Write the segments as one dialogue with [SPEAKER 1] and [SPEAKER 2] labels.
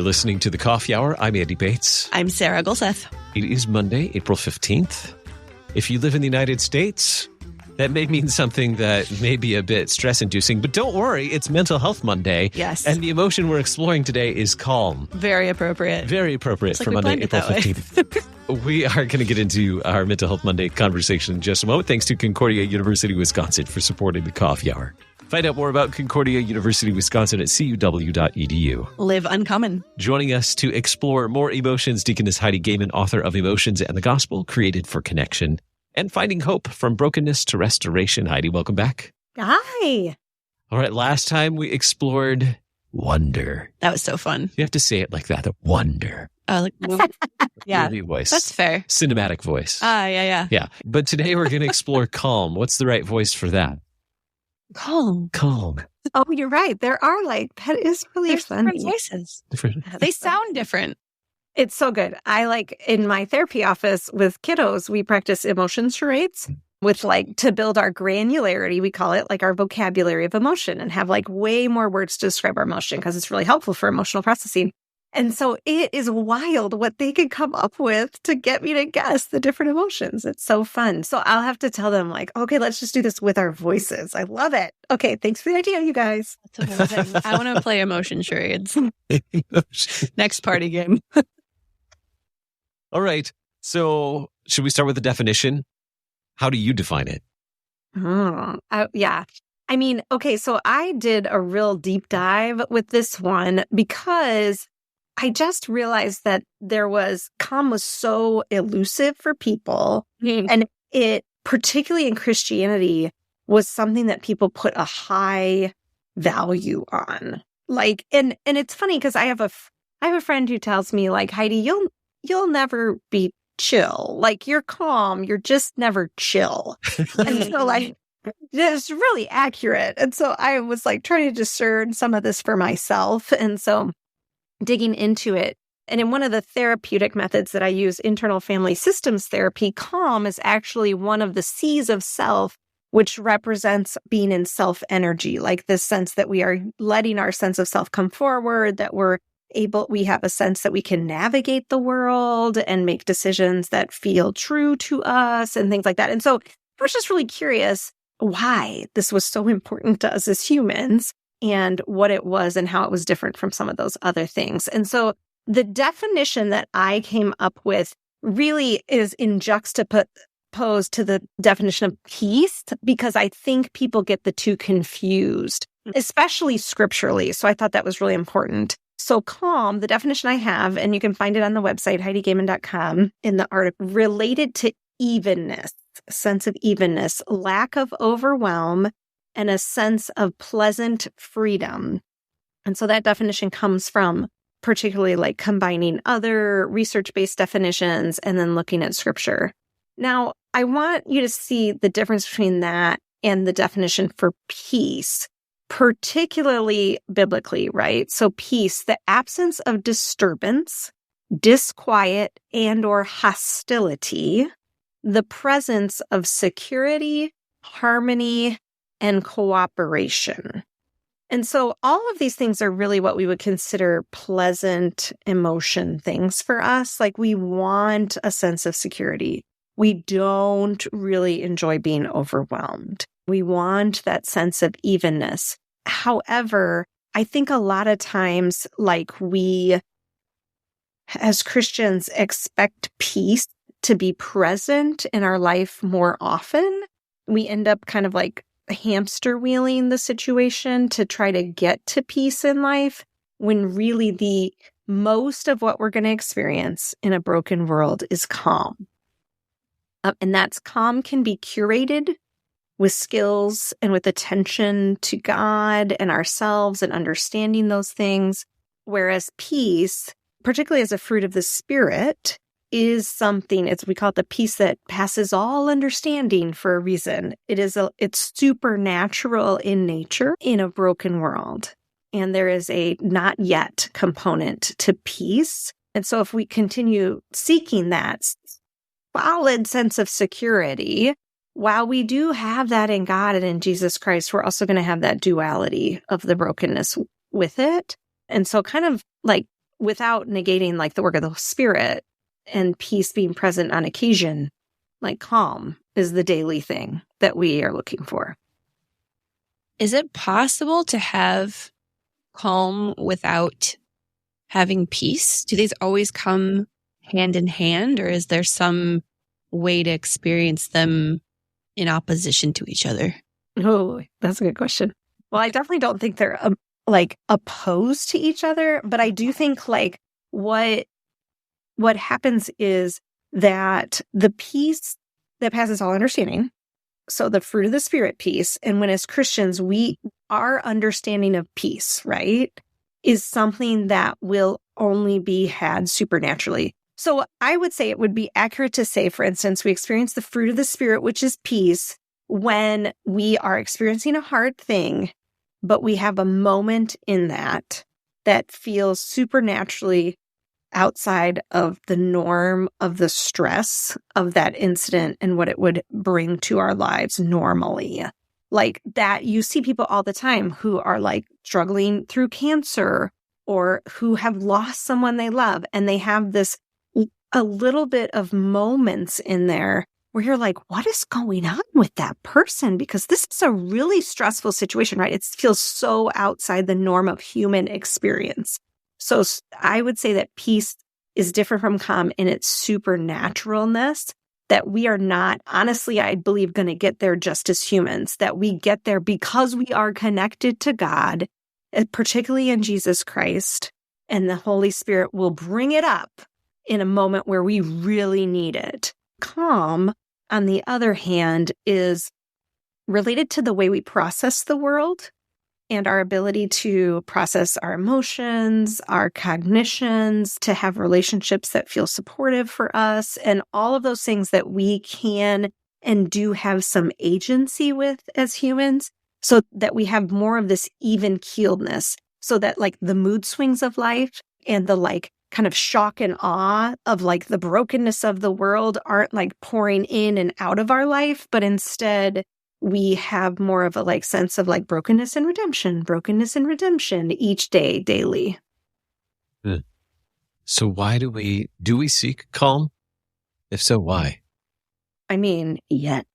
[SPEAKER 1] listening to The Coffee Hour. I'm Andy Bates.
[SPEAKER 2] I'm Sarah Gulseth.
[SPEAKER 1] It is Monday, April 15th. If you live in the United States, that may mean something that may be a bit stress-inducing, but don't worry, it's Mental Health Monday.
[SPEAKER 2] Yes.
[SPEAKER 1] And the emotion we're exploring today is calm.
[SPEAKER 2] Very appropriate.
[SPEAKER 1] Very appropriate for Monday, April 15th. We are going to get into our Mental Health Monday conversation in just a moment. Thanks to Concordia University, Wisconsin for supporting the Coffee Hour. Find out more about Concordia University, Wisconsin at cuw.edu.
[SPEAKER 2] Live uncommon.
[SPEAKER 1] Joining us to explore more emotions, Deaconess Heidi Goehmann, author of Emotions and the Gospel, Created for Connection, and Finding Hope from Brokenness to Restoration. Heidi, welcome back.
[SPEAKER 3] Hi.
[SPEAKER 1] All right, last time we explored wonder.
[SPEAKER 2] That was so fun.
[SPEAKER 1] You have to say it like that, wonder.
[SPEAKER 2] Yeah,
[SPEAKER 1] Movie voice.
[SPEAKER 2] that's fair.
[SPEAKER 1] Cinematic voice.
[SPEAKER 2] Yeah.
[SPEAKER 1] Yeah, but today we're going to explore calm. What's the right voice for that?
[SPEAKER 2] Calm.
[SPEAKER 1] Calm.
[SPEAKER 3] Oh, you're right. There are that is really
[SPEAKER 2] There's
[SPEAKER 3] funny.
[SPEAKER 2] different voices.
[SPEAKER 1] Different.
[SPEAKER 2] They sound different.
[SPEAKER 3] It's so good. I in my therapy office with kiddos, we practice emotion charades with to build our granularity. We call it our vocabulary of emotion and have way more words to describe our emotion because it's really helpful for emotional processing. And so it is wild what they can come up with to get me to guess the different emotions. It's so fun. So I'll have to tell them okay, let's just do this with our voices. I love it. Okay, thanks for the idea, you guys.
[SPEAKER 2] That's amazing. I want to play emotion charades. Next party game.
[SPEAKER 1] All right. So should we start with the definition? How do you define it?
[SPEAKER 3] Yeah. I mean, okay, so I did a real deep dive with this one because I just realized that calm was so elusive for people. And it, particularly in Christianity, was something that people put a high value on. And it's funny because I have a friend who tells me Heidi, you'll never be chill. You're calm, you're just never chill. And so it's really accurate. And so I was trying to discern some of this for myself. And so digging into it. And in one of the therapeutic methods that I use, internal family systems therapy, calm is actually one of the C's of self, which represents being in self energy, this sense that we are letting our sense of self come forward, that we have a sense that we can navigate the world and make decisions that feel true to us and things like that. And so I was just really curious why this was so important to us as humans and what it was and how it was different from some of those other things. And so the definition that I came up with really is in juxtaposed to the definition of peace, because I think people get the two confused, especially scripturally. So I thought that was really important. So calm, the definition I have, and you can find it on the website, HeidiGoehmann.com, in the article, related to evenness, sense of evenness, lack of overwhelm, and a sense of pleasant freedom. And so that definition comes from particularly combining other research-based definitions and then looking at scripture. Now, I want you to see the difference between that and the definition for peace, particularly biblically, right? So peace, the absence of disturbance, disquiet, and/or hostility, the presence of security, harmony, and cooperation. And so all of these things are really what we would consider pleasant emotion things for us. We want a sense of security. We don't really enjoy being overwhelmed. We want that sense of evenness. However, I think a lot of times, we, as Christians, expect peace to be present in our life more often. We end up kind of hamster wheeling the situation to try to get to peace in life, when really the most of what we're going to experience in a broken world is calm. And that's calm can be curated with skills and with attention to God and ourselves and understanding those things. Whereas peace, particularly as a fruit of the Spirit, is something, we call it the peace that passes all understanding for a reason. It's supernatural in nature in a broken world. And there is a not yet component to peace. And so if we continue seeking that solid sense of security, while we do have that in God and in Jesus Christ, we're also going to have that duality of the brokenness with it. And so kind of without negating like the work of the Spirit and peace being present on occasion, like calm is the daily thing that we are looking for.
[SPEAKER 2] Is it possible to have calm without having peace? Do these always come hand in hand, or is there some way to experience them in opposition to each other?
[SPEAKER 3] Oh, that's a good question. Well, I definitely don't think they're like opposed to each other, but I do think like what happens is that the peace that passes all understanding, so the fruit of the Spirit peace, and when as Christians, our understanding of peace, right, is something that will only be had supernaturally. So I would say it would be accurate to say, for instance, we experience the fruit of the Spirit, which is peace, when we are experiencing a hard thing, but we have a moment in that feels supernaturally outside of the norm of the stress of that incident and what it would bring to our lives normally. Like that, you see people all the time who are like struggling through cancer or who have lost someone they love, and they have this a little bit of moments in there where you're like, what is going on with that person? Because this is a really stressful situation, right? It feels so outside the norm of human experience. So I would say that peace is different from calm in its supernaturalness, that we are not, honestly, I believe, going to get there just as humans, that we get there because we are connected to God, particularly in Jesus Christ, and the Holy Spirit will bring it up in a moment where we really need it. Calm, on the other hand, is related to the way we process the world and our ability to process our emotions, our cognitions, to have relationships that feel supportive for us, and all of those things that we can and do have some agency with as humans, so that we have more of this even-keeledness, so that like the mood swings of life and the like kind of shock and awe of like the brokenness of the world aren't like pouring in and out of our life, but instead we have more of a like sense of like brokenness and redemption each day, daily.
[SPEAKER 1] So why do we seek calm? If so, why?
[SPEAKER 3] I mean, yet.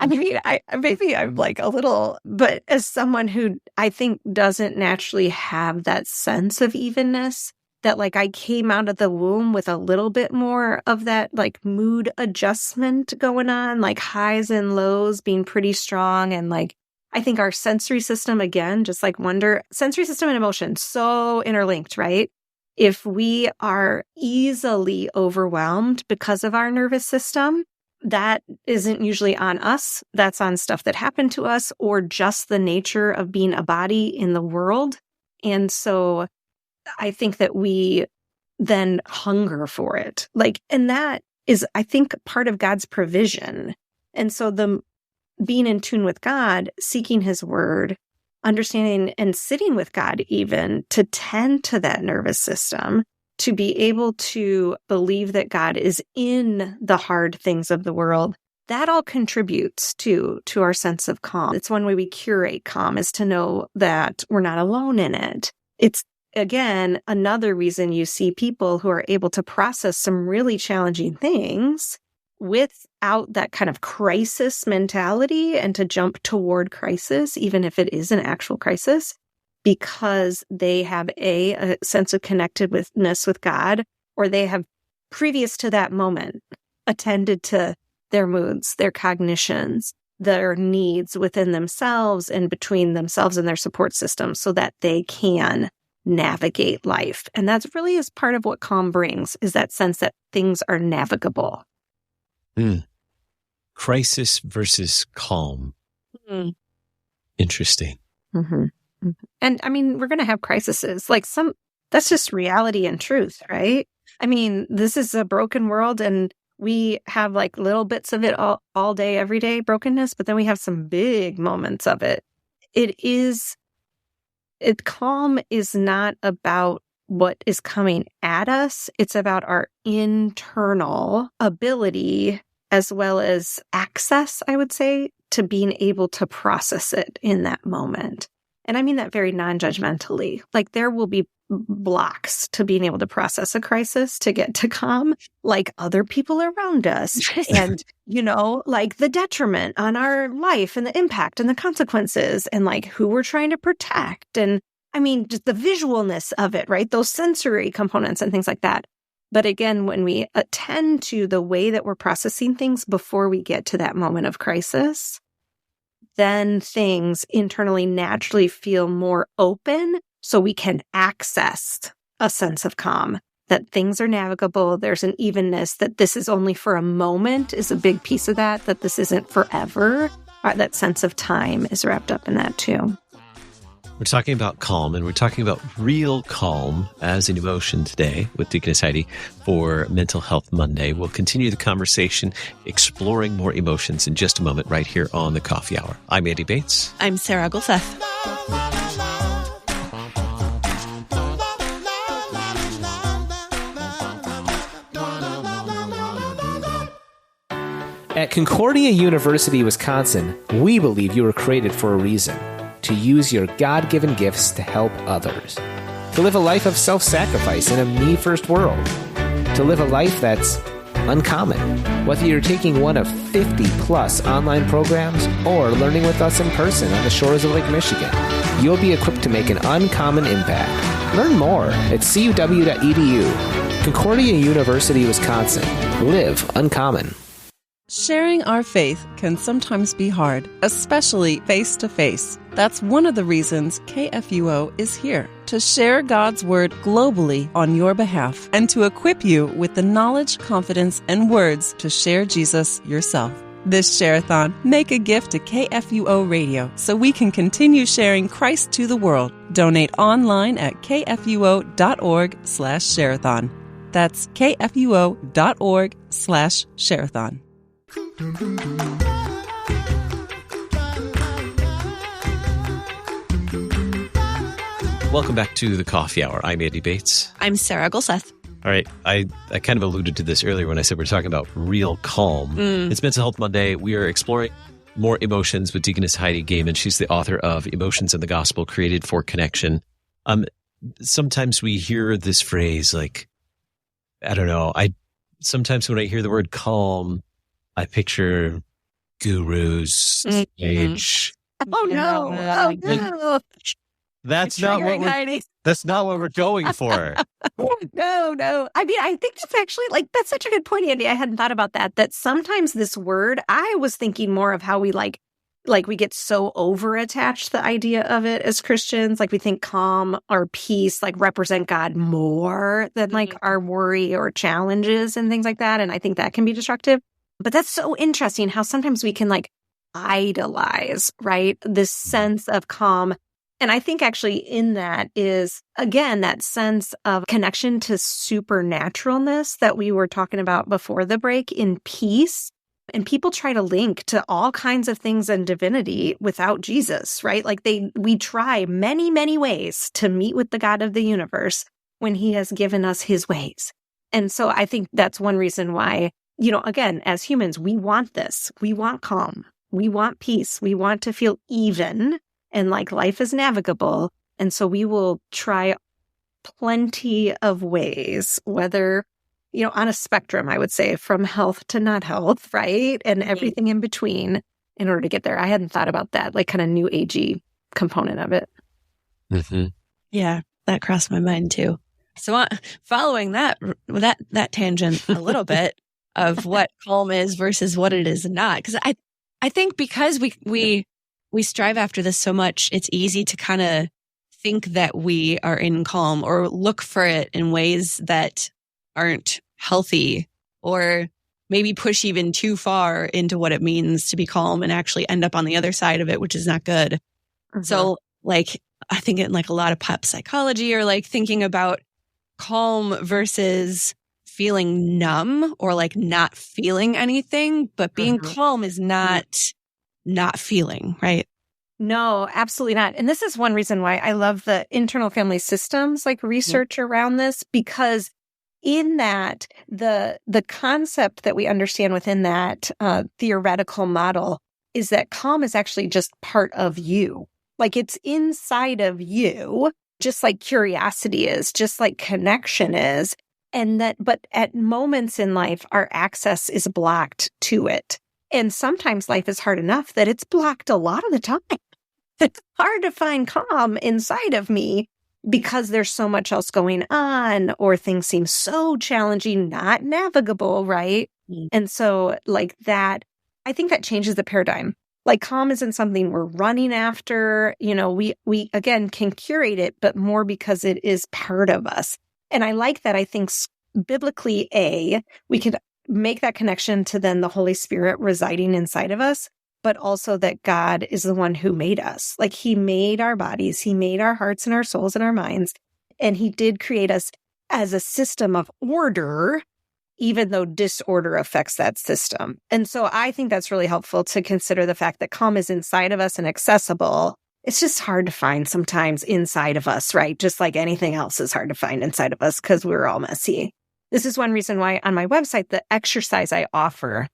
[SPEAKER 3] I mean, maybe I'm like a little, but as someone who I think doesn't naturally have that sense of evenness, that like I came out of the womb with a little bit more of that like mood adjustment going on, like highs and lows being pretty strong. And like, I think our sensory system, again, just like sensory system and emotion, so interlinked, right? If we are easily overwhelmed because of our nervous system, that isn't usually on us. That's on stuff that happened to us or just the nature of being a body in the world. And so I think that we then hunger for it. Like, and that is, I think, part of God's provision. And so the being in tune with God, seeking his word, understanding and sitting with God even to tend to that nervous system, to be able to believe that God is in the hard things of the world, that all contributes to our sense of calm. It's one way we curate calm, is to know that we're not alone in it. It's, again, another reason you see people who are able to process some really challenging things without that kind of crisis mentality and to jump toward crisis, even if it is an actual crisis, because they have a sense of connectedness with God, or they have, previous to that moment, attended to their moods, their cognitions, their needs within themselves and between themselves and their support system, so that they can navigate life. And that's really is part of what calm brings, is that sense that things are navigable.
[SPEAKER 1] Crisis versus calm. Interesting.
[SPEAKER 3] Mm-hmm. And I mean, we're going to have crises. Like that's just reality and truth, right? I mean, this is a broken world, and we have like little bits of it all day, every day brokenness, but then we have some big moments of it. Calm is not about what is coming at us. It's about our internal ability as well as access, I would say, to being able to process it in that moment. And I mean that very non-judgmentally. Like there will be blocks to being able to process a crisis to get to calm, like other people around us and, like the detriment on our life and the impact and the consequences and like who we're trying to protect. And I mean, just the visualness of it, right? Those sensory components and things like that. But again, when we attend to the way that we're processing things before we get to that moment of crisis, then things internally naturally feel more open so we can access a sense of calm, that things are navigable. There's an evenness, that this is only for a moment is a big piece of that this isn't forever. That sense of time is wrapped up in that too.
[SPEAKER 1] We're talking about calm, and we're talking about real calm as an emotion today with Deaconess Heidi for Mental Health Monday. We'll continue the conversation exploring more emotions in just a moment right here on the Coffee Hour. I'm Andy Bates.
[SPEAKER 2] I'm Sarah Gulseth.
[SPEAKER 4] At Concordia University, Wisconsin, we believe you were created for a reason. To use your God-given gifts to help others. To live a life of self-sacrifice in a me-first world. To live a life that's uncommon. Whether you're taking one of 50-plus online programs or learning with us in person on the shores of Lake Michigan, you'll be equipped to make an uncommon impact. Learn more at cuw.edu. Concordia University, Wisconsin. Live uncommon.
[SPEAKER 5] Sharing our faith can sometimes be hard, especially face-to-face. That's one of the reasons KFUO is here, to share God's Word globally on your behalf and to equip you with the knowledge, confidence, and words to share Jesus yourself. This Share-a-thon, make a gift to KFUO Radio so we can continue sharing Christ to the world. Donate online at kfuo.org/shareathon. That's kfuo.org/shareathon.
[SPEAKER 1] Welcome back to the Coffee Hour. I'm Andy Bates.
[SPEAKER 2] I'm Sarah Gulseth.
[SPEAKER 1] All right. I kind of alluded to this earlier when I said we're talking about real calm. It's Mental Health Monday. We are exploring more emotions with Deaconess Heidi Goehmann. She's the author of Emotions in the Gospel, Created for Connection. Sometimes we hear this phrase like, I don't know. Sometimes when I hear the word calm, I picture gurus, stage.
[SPEAKER 3] Oh no! Oh no!
[SPEAKER 1] That's not what we're going for.
[SPEAKER 3] No. I mean, I think that's actually that's such a good point, Andy. I hadn't thought about that. That sometimes this word, I was thinking more of how we like we get so over attached to the idea of it as Christians. Like we think calm or peace represent God more than our worry or challenges and things like that. And I think that can be destructive. But that's so interesting how sometimes we can idolize, right? This sense of calm. And I think actually in that is, again, that sense of connection to supernaturalness that we were talking about before the break in peace. And people try to link to all kinds of things in divinity without Jesus, right? We try many, many ways to meet with the God of the universe when he has given us his ways. And so I think that's one reason why, again, as humans, we want this. We want calm. We want peace. We want to feel even and life is navigable. And so we will try plenty of ways, whether, on a spectrum, I would say, from health to not health, right? And everything in between in order to get there. I hadn't thought about that, kind of new agey component of it.
[SPEAKER 1] Mm-hmm.
[SPEAKER 2] Yeah, that crossed my mind too. So following that tangent a little bit of what calm is versus what it is not. Because I think because we strive after this so much, it's easy to kind of think that we are in calm or look for it in ways that aren't healthy or maybe push even too far into what it means to be calm and actually end up on the other side of it, which is not good. Mm-hmm. So I think in a lot of pop psychology or thinking about calm versus feeling numb or not feeling anything, but being calm is not feeling, right?
[SPEAKER 3] No, absolutely not. And this is one reason why I love the internal family systems, research around this, because in that, the concept that we understand within that theoretical model is that calm is actually just part of you. It's inside of you, just like curiosity is, just like connection is. But at moments in life, our access is blocked to it. And sometimes life is hard enough that it's blocked a lot of the time. It's hard to find calm inside of me because there's so much else going on, or things seem so challenging, not navigable, right? And so like that, I think that changes the paradigm. Like calm isn't something we're running after. We again can curate it, but more because it is part of us. And I like that. I think biblically, we can make that connection to then the Holy Spirit residing inside of us, but also that God is the one who made us. Like he made our bodies, he made our hearts and our souls and our minds. And he did create us as a system of order, even though disorder affects that system. And so I think that's really helpful to consider the fact that calm is inside of us and accessible. It's just hard to find sometimes inside of us, right? Just like anything else is hard to find inside of us because we're all messy. This is one reason why on my website, the exercise I offer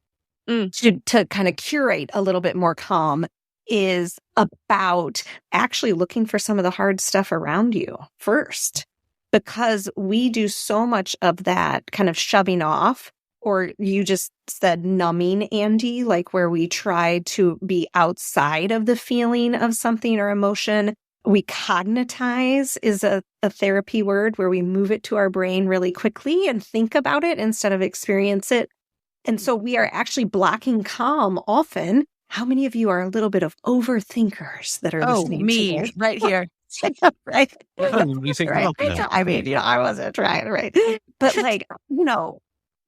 [SPEAKER 3] to kind of curate a little bit more calm is about actually looking for some of the hard stuff around you first, because we do so much of that kind of shoving off, or you just said numbing, Andy, like where we try to be outside of the feeling of something or emotion. We cognitize is a therapy word where we move it to our brain really quickly and think about it instead of experience it. And so we are actually blocking calm often. How many of you are a little bit of overthinkers that are listening
[SPEAKER 5] me,
[SPEAKER 3] to this?
[SPEAKER 5] right here.
[SPEAKER 3] Right?
[SPEAKER 1] You think
[SPEAKER 3] Right?
[SPEAKER 1] about that.
[SPEAKER 3] I mean, I wasn't trying, right? But like,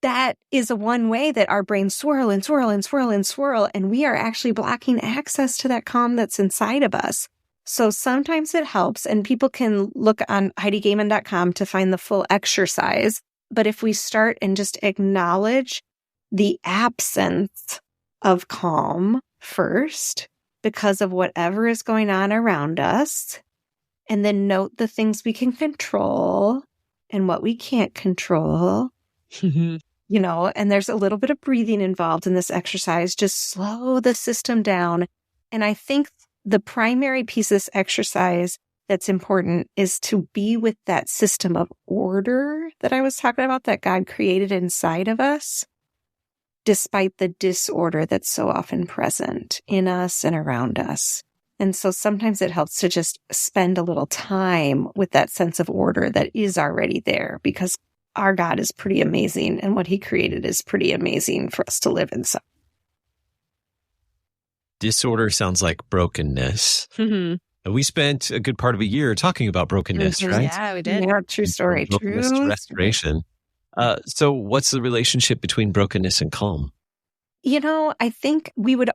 [SPEAKER 3] that is a one way that our brains swirl and swirl and swirl and swirl. And we are actually blocking access to that calm that's inside of us. So sometimes it helps, and people can look on HeidiGoehmann.com to find the full exercise. But if we start and just acknowledge the absence of calm first because of whatever is going on around us, and then note the things we can control and what we can't control, and there's a little bit of breathing involved in this exercise, just slow the system down. And I think the primary piece of this exercise that's important is to be with that system of order that I was talking about that God created inside of us, despite the disorder that's so often present in us and around us. And so sometimes it helps to just spend a little time with that sense of order that is already there, because our God is pretty amazing and what he created is pretty amazing for us to live inside.
[SPEAKER 1] Disorder sounds like brokenness. We spent a good part of a year talking about brokenness, right?
[SPEAKER 5] Yeah, we did.
[SPEAKER 3] Yeah, true story.
[SPEAKER 1] Brokenness
[SPEAKER 3] True.
[SPEAKER 1] restoration. So what's the relationship between brokenness and calm?
[SPEAKER 3] I think we would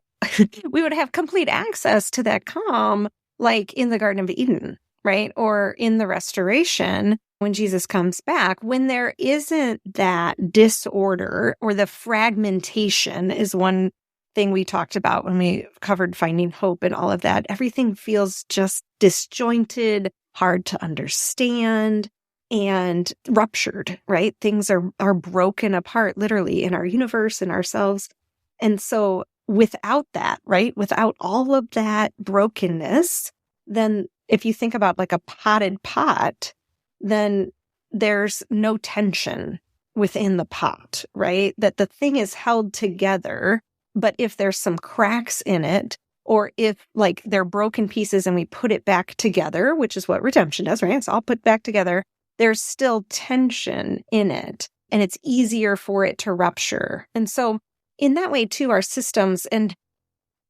[SPEAKER 3] have complete access to that calm, like in the Garden of Eden, right? Or in the restoration when Jesus comes back, when there isn't that disorder, or the fragmentation is one thing we talked about when we covered finding hope and all of that. Everything feels just disjointed, hard to understand, and ruptured, right? Things are broken apart, literally, in our universe and ourselves. And so without that, right, without all of that brokenness, then if you think about like a potted pot, then there's no tension within the pot, right? That the thing is held together. But if there's some cracks in it, or if like they're broken pieces and we put it back together, which is what redemption does, right? It's all put back together. There's still tension in it, and it's easier for it to rupture. And so in that way too, our systems, and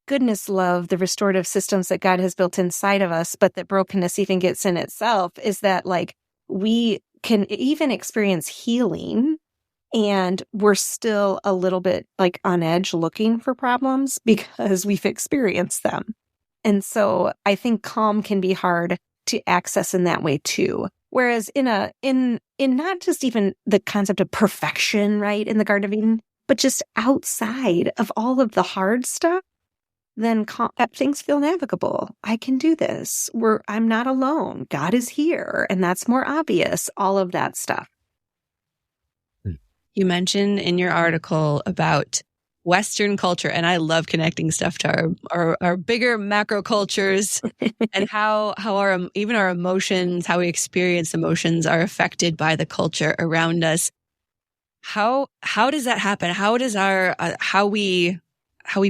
[SPEAKER 3] goodness love the restorative systems that God has built inside of us, but that brokenness even gets in itself, is that like we can even experience healing, and we're still a little bit like on edge looking for problems because we've experienced them. And so I think calm can be hard to access in that way too. Whereas in not just even the concept of perfection, right, in the Garden of Eden, but just outside of all of the hard stuff, then things feel navigable. I can do this. I'm not alone. God is here. And that's more obvious, all of that stuff.
[SPEAKER 2] You mentioned in your article about Western culture, and I love connecting stuff to our bigger macro cultures and how even our emotions, how we experience emotions are affected by the culture around us. How does that happen? How does our how we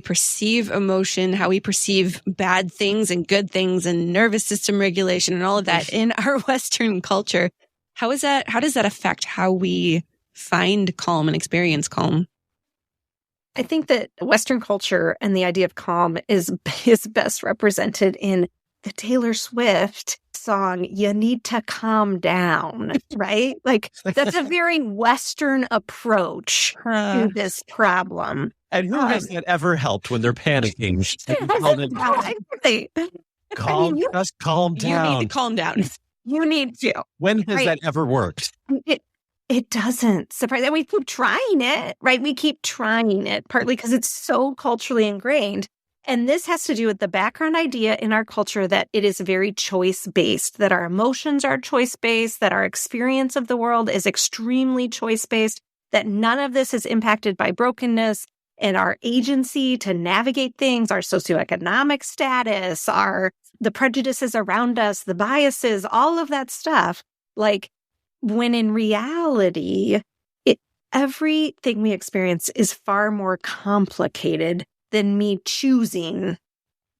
[SPEAKER 2] perceive emotion, how we perceive bad things and good things and nervous system regulation and all of that in our Western culture? How does that affect how we find calm and experience calm?
[SPEAKER 3] I think that Western culture and the idea of calm is best represented in the Taylor Swift song, "You Need to Calm Down," right? Like, that's a very Western approach to this problem.
[SPEAKER 1] And who has that ever helped when they're panicking? Just calm down.
[SPEAKER 2] You need to calm down.
[SPEAKER 3] You need to.
[SPEAKER 1] When has that ever worked?
[SPEAKER 3] It doesn't surprise. And we keep trying it, right? We keep trying it, partly because it's so culturally ingrained. And this has to do with the background idea in our culture that it is very choice-based, that our emotions are choice-based, that our experience of the world is extremely choice-based, that none of this is impacted by brokenness, and our agency to navigate things, our socioeconomic status, the prejudices around us, the biases, all of that stuff. Like, when in reality, everything we experience is far more complicated than me choosing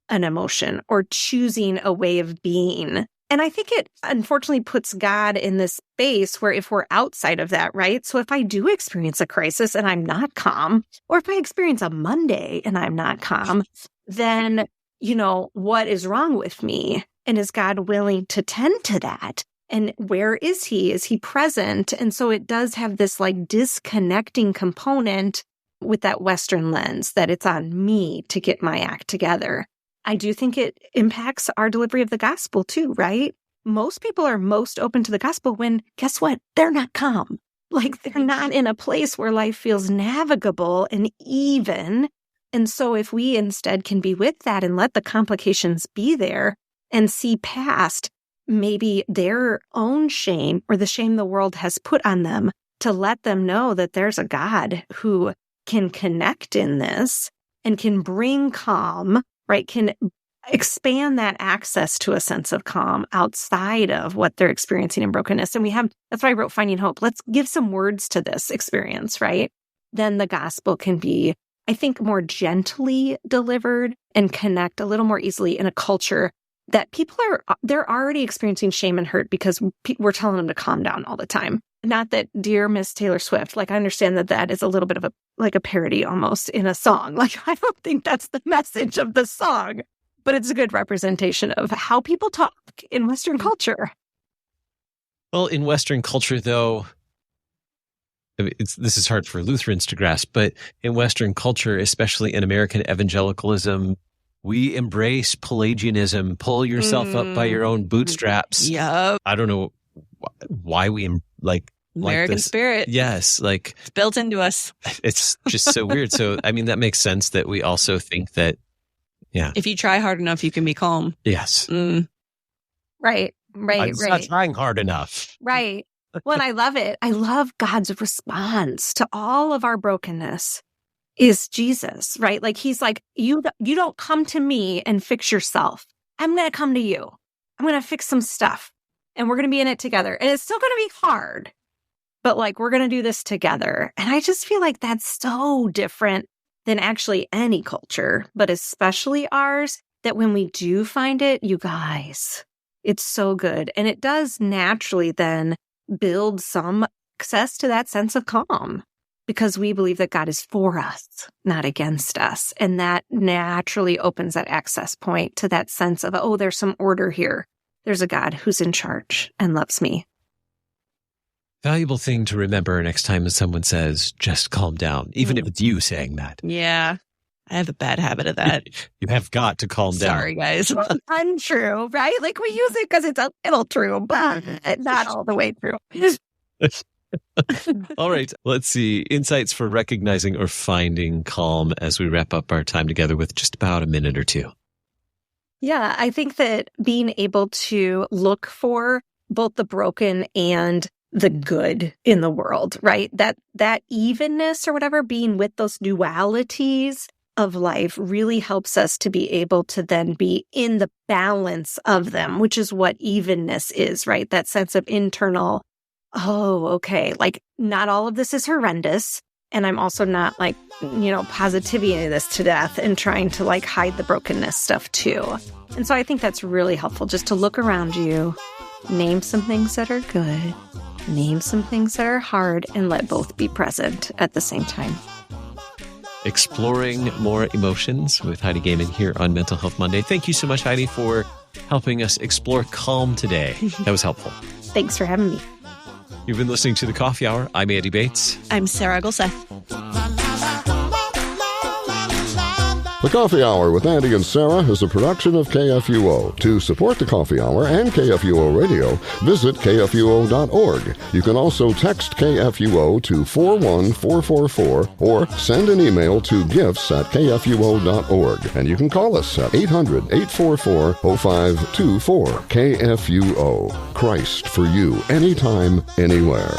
[SPEAKER 3] an emotion or choosing a way of being. And I think it unfortunately puts God in this space where if we're outside of that, right? So if I do experience a crisis and I'm not calm, or if I experience a Monday and I'm not calm, then, what is wrong with me? And is God willing to tend to that? And where is he? Is he present? And so it does have this like disconnecting component with that Western lens that it's on me to get my act together. I do think it impacts our delivery of the gospel too, right? Most people are most open to the gospel when, guess what? They're not calm. Like, they're not in a place where life feels navigable and even. And so if we instead can be with that and let the complications be there and see past maybe their own shame or the shame the world has put on them, to let them know that there's a God who can connect in this and can bring calm, right? Can expand that access to a sense of calm outside of what they're experiencing in brokenness. And that's why I wrote Finding Hope. Let's give some words to this experience, right? Then the gospel can be, I think, more gently delivered and connect a little more easily in a culture that they're already experiencing shame and hurt because we're telling them to calm down all the time. Not that, dear Miss Taylor Swift, like, I understand that is a little bit of a parody almost in a song. Like, I don't think that's the message of the song, but it's a good representation of how people talk in Western culture.
[SPEAKER 1] Well, in Western culture, though, this is hard for Lutherans to grasp, but in Western culture, especially in American evangelicalism, we embrace Pelagianism, pull yourself up by your own bootstraps.
[SPEAKER 2] Yep.
[SPEAKER 1] I don't know why we
[SPEAKER 2] American
[SPEAKER 1] this.
[SPEAKER 2] spirit.
[SPEAKER 1] Yes. Like,
[SPEAKER 2] it's built into us.
[SPEAKER 1] It's just so weird. So, I mean, that makes sense that we also think that,
[SPEAKER 2] if you try hard enough, you can be calm.
[SPEAKER 1] Yes.
[SPEAKER 3] Right.
[SPEAKER 1] I'm not trying hard enough.
[SPEAKER 3] Right. Well, and I love it. I love God's response to all of our brokenness is Jesus, right? Like, he's like, you don't come to me and fix yourself. I'm going to come to you. I'm going to fix some stuff and we're going to be in it together. And it's still going to be hard, but like, we're going to do this together. And I just feel like that's so different than actually any culture, but especially ours, that when we do find it, you guys, it's so good. And it does naturally then build some access to that sense of calm, because we believe that God is for us, not against us. And that naturally opens that access point to that sense of, oh, there's some order here. There's a God who's in charge and loves me.
[SPEAKER 1] Valuable thing to remember next time someone says, just calm down, even if it's you saying that.
[SPEAKER 2] Yeah. I have a bad habit of that.
[SPEAKER 1] You have got to calm down.
[SPEAKER 2] Sorry, guys.
[SPEAKER 3] Untrue, right? Like, we use it because it's a little true, but not all the way true.
[SPEAKER 1] All right. Let's see. Insights for recognizing or finding calm as we wrap up our time together with just about a minute or two.
[SPEAKER 3] Yeah, I think that being able to look for both the broken and the good in the world, right? That evenness or whatever, being with those dualities of life really helps us to be able to then be in the balance of them, which is what evenness is, right? That sense of internal, oh, okay, like not all of this is horrendous. And I'm also not like, positivity this to death and trying to like hide the brokenness stuff too. And so I think that's really helpful just to look around you, name some things that are good, name some things that are hard, and let both be present at the same time.
[SPEAKER 1] Exploring more emotions with Heidi Goehmann here on Mental Health Monday. Thank you so much, Heidi, for helping us explore calm today. That was helpful.
[SPEAKER 3] Thanks for having me.
[SPEAKER 1] You've been listening to The Coffee Hour. I'm Andy Bates.
[SPEAKER 2] I'm Sarah Gulseth.
[SPEAKER 6] The Coffee Hour with Andy and Sarah is a production of KFUO. To support the Coffee Hour and KFUO Radio, visit KFUO.org. You can also text KFUO to 41444 or send an email to gifts@KFUO.org. And you can call us at 800-844-0524. KFUO. Christ for you, anytime, anywhere.